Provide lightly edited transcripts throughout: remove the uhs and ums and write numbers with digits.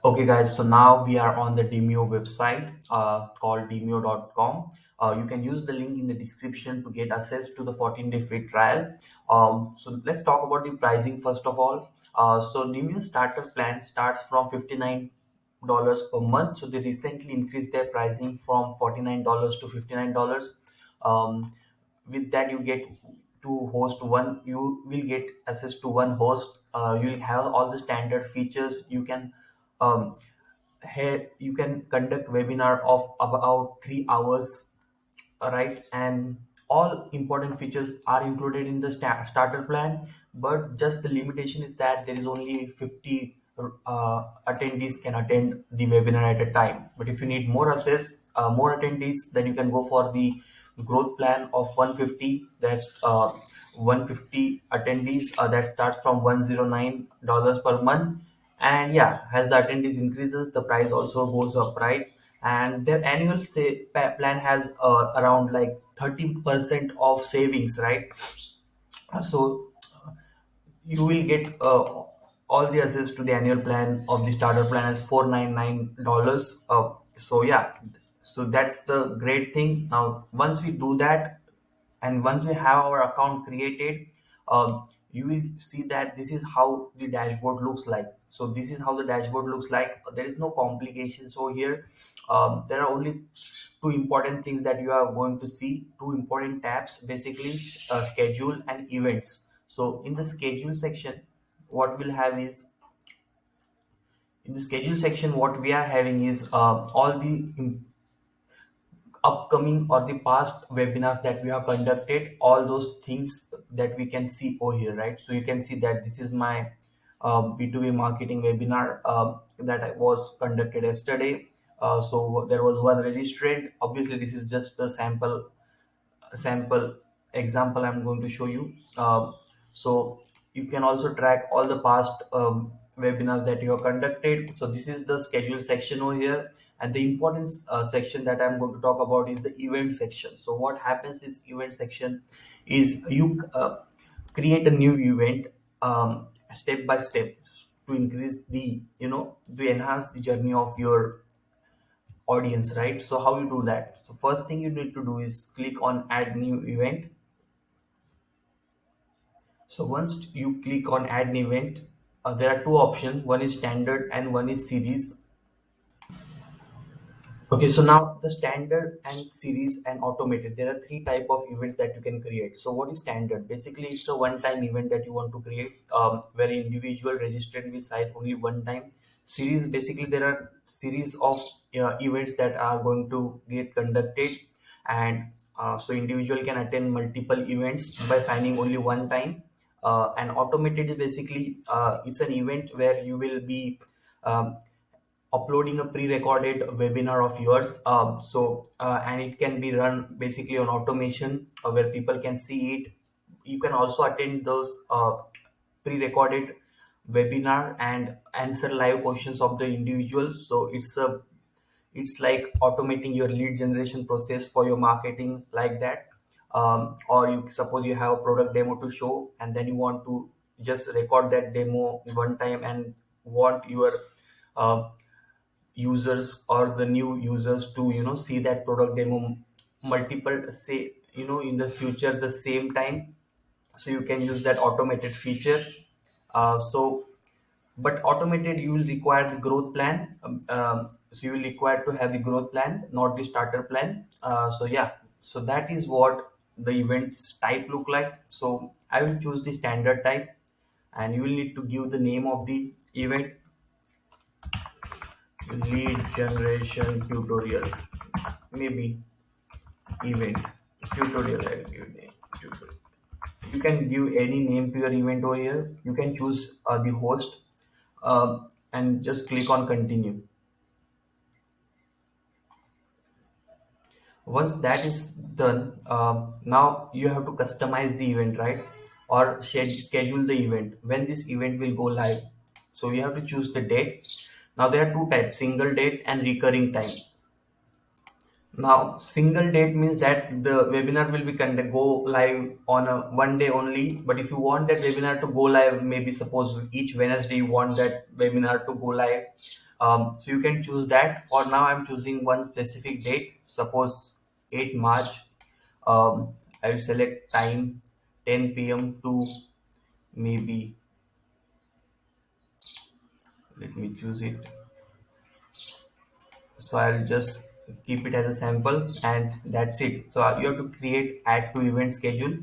Okay, guys, so now we are on the Demio website called demio.com. You can use the link in the description to get access to the 14-day free trial. So let's talk about the pricing first of all. So Demio starter plan starts from $59 per month. So they recently increased their pricing from $49 to $59. Um, with that, you get to host one. You will get access to one host. You will have all the standard features. Um, Here you can conduct webinar of about 3 hours, right? And all important features are included in the starter plan, but just the limitation is that there is only 50 attendees can attend the webinar at a time. But if you need more access, more attendees, then you can go for the growth plan of 150. That's 150 attendees, that starts from $109 per month. And yeah, as the attendees increases, the price also goes up, right? And their annual plan has around like 30% of savings, right? So you will get all the access to the annual plan of the starter plan as $499. So yeah, so that's the great thing. Now once we do that, and once we have our account created, you will see that this is how the dashboard looks like. So this is how the dashboard looks like. There is no complications over here. There are only two important things that you are going to see, two important tabs basically: schedule and events. So in the schedule section, what we'll have is in the schedule section, what we are having is all the upcoming or the past webinars that we have conducted, all those things that we can see over here, right? So you can see that this is my B2B marketing webinar that I was conducted yesterday. So there was one registrant. Obviously this is just a sample example I'm going to show you. So you can also track all the past webinars that you have conducted. So this is the schedule section over here, and the importance section that I'm going to talk about is the event section. So what happens is event section is you create a new event step by step to increase the to enhance the journey of your audience, right? So how you do that? So first thing you need to do is click on add new event. So once you click on add an event, there are two options: one is standard and one is series. Okay, so now the standard and series and automated, there are three type of events that you can create. So what is standard? Basically it's a one time event that you want to create, where individual registered will site only one time. Series, basically there are series of events that are going to get conducted, and so individual can attend multiple events by signing only one time. And automated is basically it's an event where you will be um, uploading a pre-recorded webinar of yours. And it can be run basically on automation, where people can see it. You can also attend those pre-recorded webinar and answer live questions of the individuals. So it's like automating your lead generation process for your marketing, like that. Or you suppose you have a product demo to show, and then you want to just record that demo one time and want your uh, users or the new users to see that product demo multiple, say, in the future the same time. So you can use that automated feature. So but automated, you will require the growth plan. So you will require to have the growth plan, not the starter plan. So yeah, so that is what the events type look like. So I will choose the standard type, and you will need to give the name of the event: lead generation tutorial, maybe event tutorial. I'll give name tutorial. You can give any name to your event over here. You can choose the host, and just click on continue. Once that is done, now you have to customize the event, right? Or schedule the event when this event will go live. So you have to choose the date. Now there are two types: single date and recurring time. Now, single date means that the webinar will be go live on a one day only. But if you want that webinar to go live, maybe suppose each Wednesday you want that webinar to go live, so you can choose that. For now, I'm choosing one specific date. Suppose 8 March. I will select time 10 p.m. to maybe, let me choose it. So I'll just keep it as a sample, and that's it. So you have to create add to event schedule.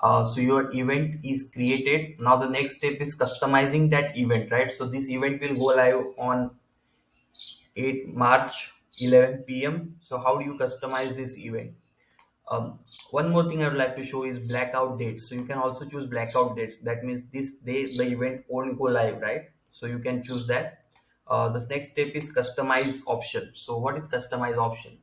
So your event is created. Now the next step is customizing that event, right? So this event will go live on 8 March 11 p.m. So how do you customize this event? One more thing I would like to show is blackout dates. So you can also choose blackout dates. That means this day the event won't go live, right? So you can choose that. The next step is customize option. So what is customize option?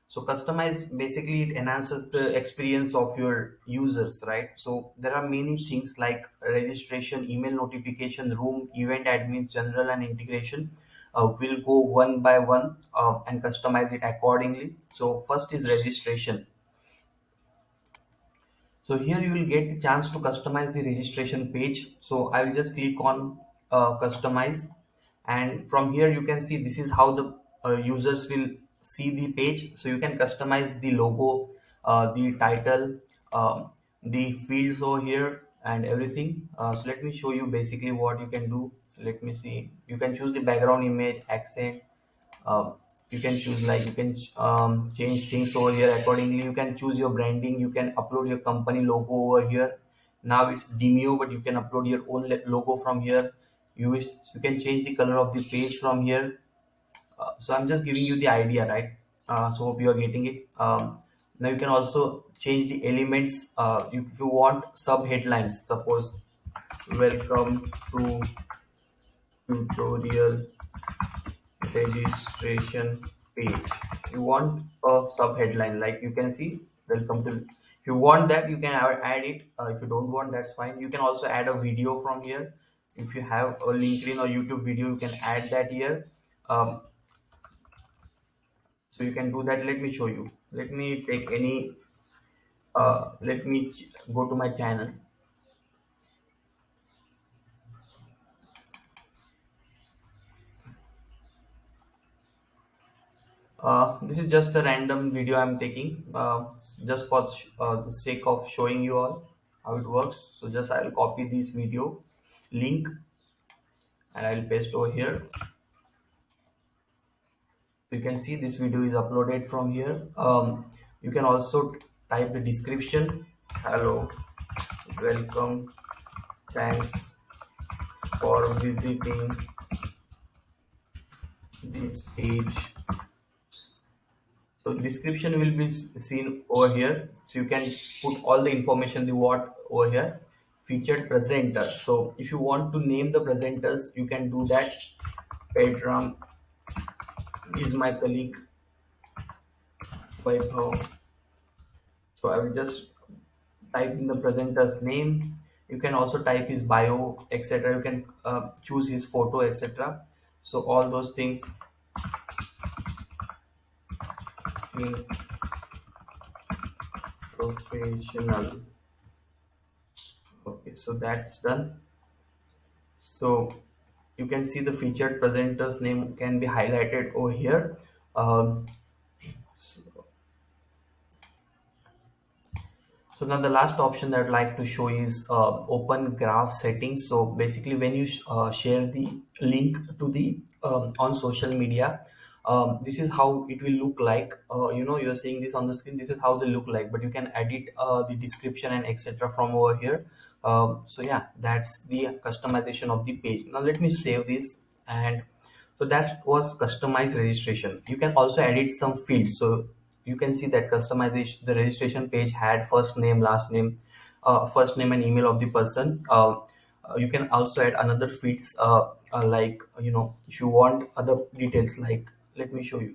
So customize, basically it enhances the experience of your users, right? So there are many things like registration, email notification, room, event admin, general, and integration. We'll go one by one and customize it accordingly. So first is registration. So here you will get the chance to customize the registration page. So I will just click on customize, and from here you can see this is how the users will see the page. So you can customize the logo, the title, the fields over here and everything. So let me show you basically what you can do. So let me see. You can choose the background image, accent, um, you can choose, like, you can change things over here accordingly. You can choose your branding, you can upload your company logo over here. Now it's Demio, but you can upload your own logo from here. You can change the color of the page from here. So I'm just giving you the idea, right? So hope you are getting it. Now you can also change the elements. If you want sub headlines, suppose welcome to tutorial registration page. You want a sub headline, like you can see welcome to. If you want that, you can add it. If you don't want, that's fine. You can also add a video from here. If you have a LinkedIn or YouTube video, you can add that here. So you can do that. Let me show you. Let me take any let me go to my channel. This is just a random video I'm taking, just for the sake of showing you all how it works. So just I'll copy this video link and I'll paste over here. You can see this video is uploaded from here. You can also type the description. Hello, welcome, thanks for visiting this page. So description will be seen over here. So you can put all the information you want over here. Featured presenters. So if you want to name the presenters, you can do that. Pedram is my colleague Vaibhav. So I will just type in the presenter's name. You can also type his bio, etc. You can choose his photo, etc. So all those things in professional. Okay, so that's done. So you can see the featured presenter's name can be highlighted over here. Um, So now the last option that I'd like to show is open graph settings. So basically when you share the link to the on social media, this is how it will look like. You're seeing this on the screen. This is how they look like, but you can edit the description and etc. from over here. So yeah, that's the customization of the page. Now let me save this, and so that was customized registration. You can also edit some fields. So you can see that customization, the registration page had first name, last name, first name and email of the person. You can also add another fields, like, if you want other details, like, let me show you.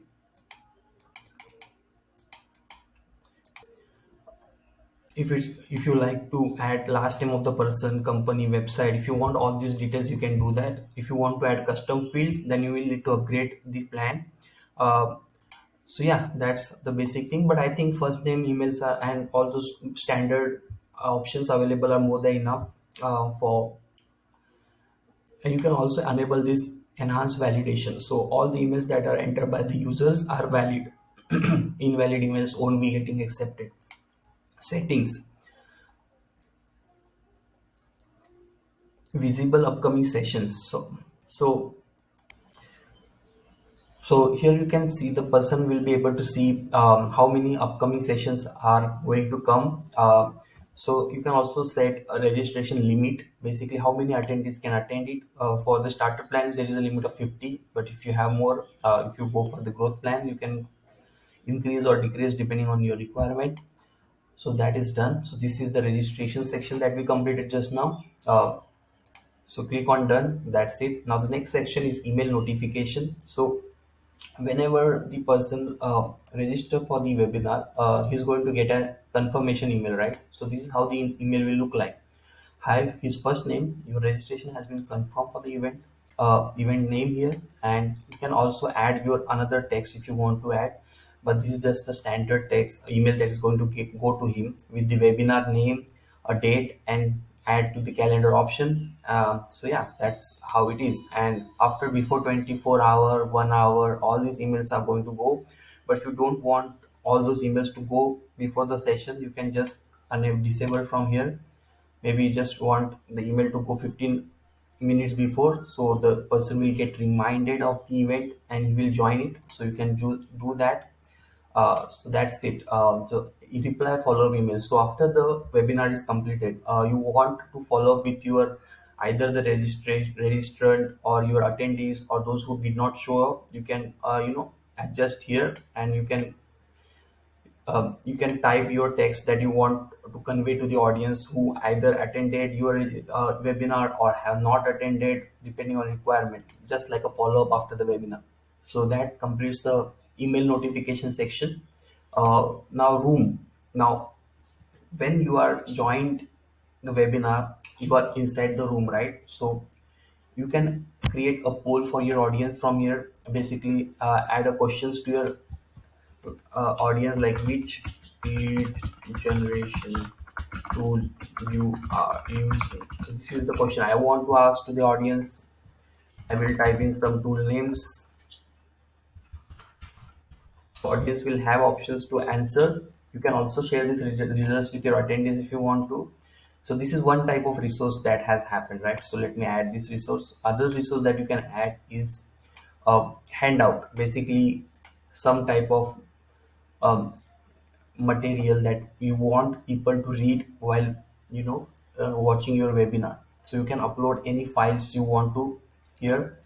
If you like to add last name of the person, company, website, if you want all these details, you can do that. If you want to add custom fields, then you will need to upgrade the plan. uh, So yeah, that's the basic thing. But I think first name emails are and all those standard options available are more than enough for. And you can also enable this enhanced validation, so all the emails that are entered by the users are valid. Invalid emails won't be getting accepted. Settings, visible upcoming sessions. So here you can see the person will be able to see how many upcoming sessions are going to come. So you can also set a registration limit, basically how many attendees can attend it. For the starter plan, there is a limit of 50, but if you have more, if you go for the growth plan, you can increase or decrease depending on your requirement. So that is done. So this is the registration section that we completed just now. So click on done. That's it. Now the next section is email notification. So whenever the person register for the webinar, he's going to get a confirmation email, right? So this is how the email will look like. Have his first name, your registration has been confirmed for the event, event name here, and you can also add your another text if you want to add. But this is just the standard text email that is going to go to him with the webinar name, a date, and add to the calendar option. So yeah, that's how it is. And after before 24 hour, 1 hour, all these emails are going to go. But if you don't want all those emails to go before the session, you can just enable disable from here. Maybe you just want the email to go 15 minutes before, so the person will get reminded of the event and he will join it. So you can do that. So that's it. So you reply follow-up email. So after the webinar is completed, you want to follow up with your either the registered or your attendees or those who did not show up. You can adjust here, and you can type your text that you want to convey to the audience who either attended your webinar or have not attended, depending on requirement, just like a follow-up after the webinar. So that completes the email notification section. Now room. Now when you are joined the webinar, you are inside the room, right? So you can create a poll for your audience from here. Basically, add a questions to your audience, like which lead generation tool you are using. So this is the question I want to ask to the audience. I will type in some tool names. So audience will have options to answer. You can also share these results with your attendees if you want to. So this is one type of resource that has happened, right? So let me add this resource. Other resource that you can add is a handout, basically some type of um, material that you want people to read while watching your webinar. So you can upload any files you want to here.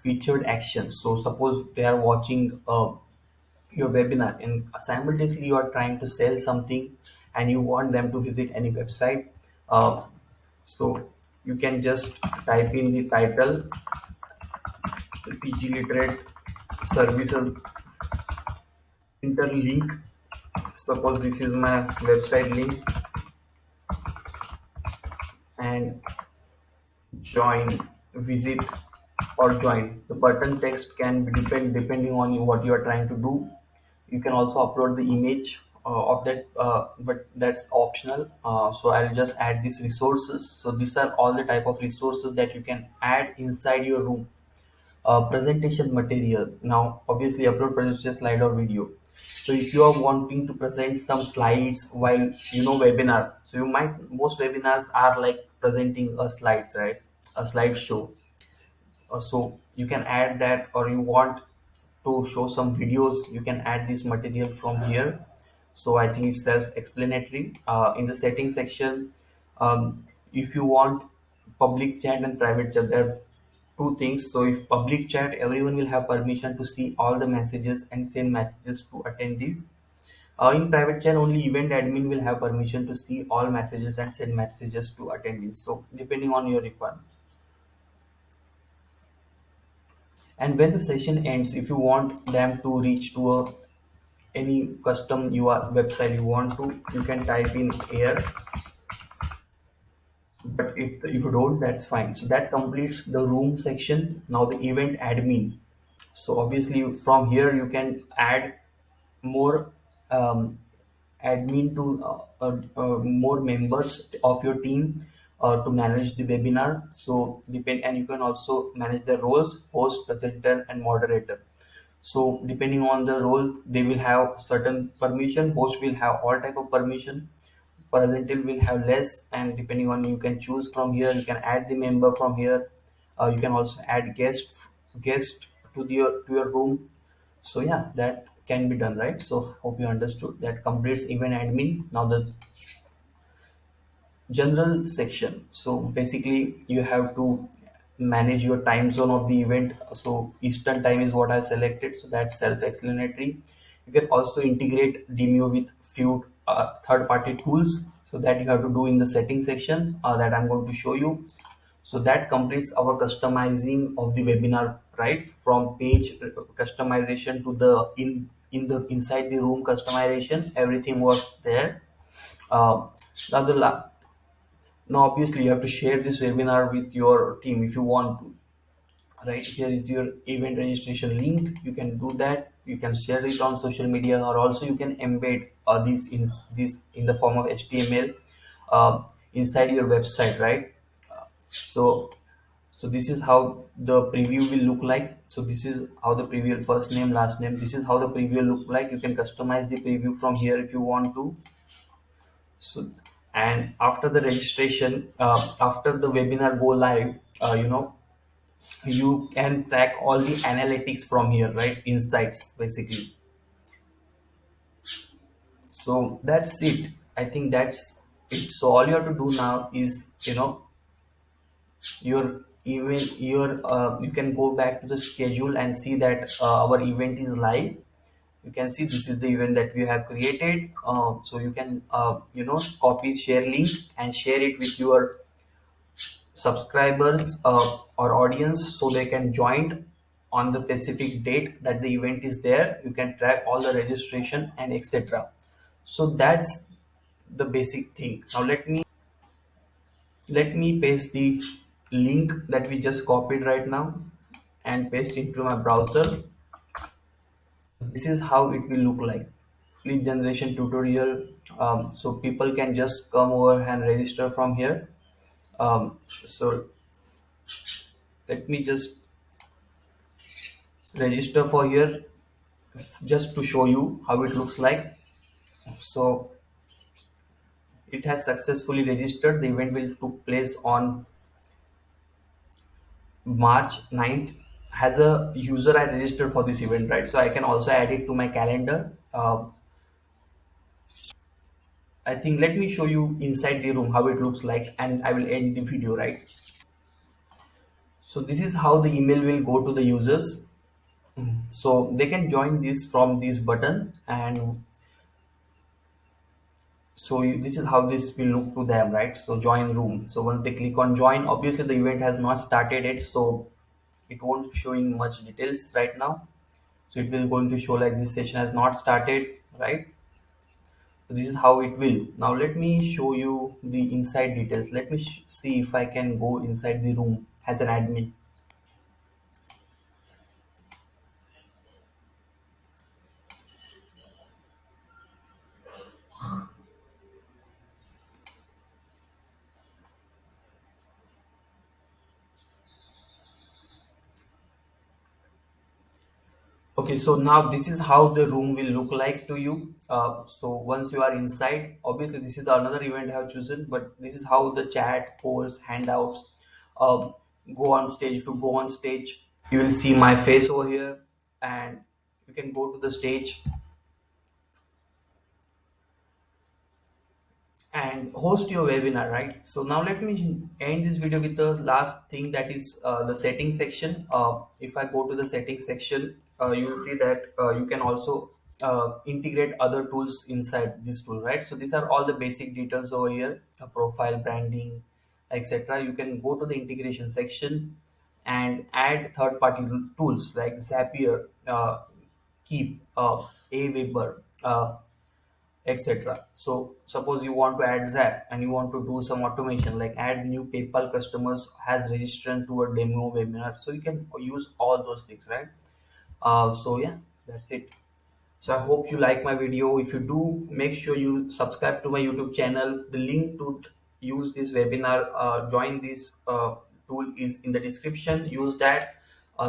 Featured actions, so suppose they are watching your webinar and simultaneously you are trying to sell something and you want them to visit any website. Uh, so you can just type in the title, Digiliterate services interlink. Suppose this is my website link, and join, visit, or join. The button text can be depending on what you are trying to do. You can also upload the image of that, but that's optional. So I'll just add these resources. So these are all the type of resources that you can add inside your room. Presentation material. Now obviously upload presentation slide or video. So if you are wanting to present some slides while webinar, so you might, most webinars are like presenting a slides, right? A slideshow. So you can add that, or you want to show some videos, you can add this material from here. So I think it's self-explanatory. In the settings section, if you want public chat and private chat, there are two things. So if public chat, everyone will have permission to see all the messages and send messages to attendees. In private chat, only event admin will have permission to see all messages and send messages to attendees. So depending on your requirements. And when the session ends, if you want them to reach to any custom website you want to, you can type in here. But if you don't, that's fine. So that completes the room section. Now the event admin. So obviously from here you can add more um, admin to more members of your team to manage the webinar. So depend, and you can also manage the roles: host, presenter, and moderator. So depending on the role, they will have certain permission. Host will have all type of permission. Presenter will have less, and depending on, you can choose from here. You can add the member from here. You can also add guest to your room. So yeah, that can be done, right? So hope you understood. That completes event admin. Now the general section. So basically you have to manage your time zone of the event. So Eastern time is what I selected, so that's self-explanatory. You can also integrate Demio with few third-party tools, so that you have to do in the setting section that I'm going to show you. So that completes our customizing of the webinar, right? From page customization to the in the inside the room customization, everything was there. uh, now the Now obviously you have to share this webinar with your team if you want to. Right, here is your event registration link. You can do that. You can share it on social media, or also you can embed this in the form of HTML inside your website, right? So so this is how the preview will look like. So this is how the preview, first name, last name, this is how the preview look like. You can customize the preview from here if you want to. So, and after the registration, after the webinar go live, you can track all the analytics from here, right? Insights basically. So that's it. I think that's it. So all you have to do now is, you can go back to the schedule and see that our event is live. You can see this is the event that we have created. So you can copy, share link, and share it with your subscribers or audience, so they can join on the specific date that the event is there. You can track all the registration and etc. So that's the basic thing. Now let me paste the link that we just copied right now and paste into my browser. This is how it will look like. Lead generation tutorial. So people can just come over and register from here. So let me just register for here, just to show you how it looks like. So it has successfully registered. The event will took place on March 9th. As a user, I registered for this event, right? So I can also add it to my calendar. I think let me show you inside the room how it looks like, and I will end the video, right? So this is how the email will go to the users. So they can join this from this button, and so this is how this will look to them, right? So join room. So once they click on join, obviously the event has not started yet, so it won't be showing much details right now. So it will going to show like this session has not started, right? So this is how it will. Now let me show you the inside details. Let me see if I can go inside the room as an admin. Okay, so now this is how the room will look like to you. So once you are inside, obviously this is the another event I have chosen, but this is how the chat, polls, handouts um, go on stage. If you go on stage, you will see my face over here, and you can go to the stage and host your webinar, right? So now let me end this video with the last thing, that is the setting section. If I go to the setting section, you will see that you can also integrate other tools inside this tool, right? So these are all the basic details over here: profile, branding, etc. You can go to the integration section and add third-party tools like Zapier, Keep, Aweber, etc. So suppose you want to add Zap and you want to do some automation, like add new PayPal customers has registered to a demo webinar. So you can use all those things, right? So yeah, that's it. So I hope you like my video. If you do, make sure you subscribe to my YouTube channel. The link to use this webinar, join this tool is in the description. Use that.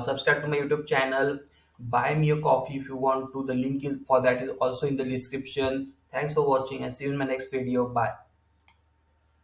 Subscribe to my YouTube channel. Buy me a coffee if you want to. The link is for that is also in the description. Thanks for watching and see you in my next video. Bye.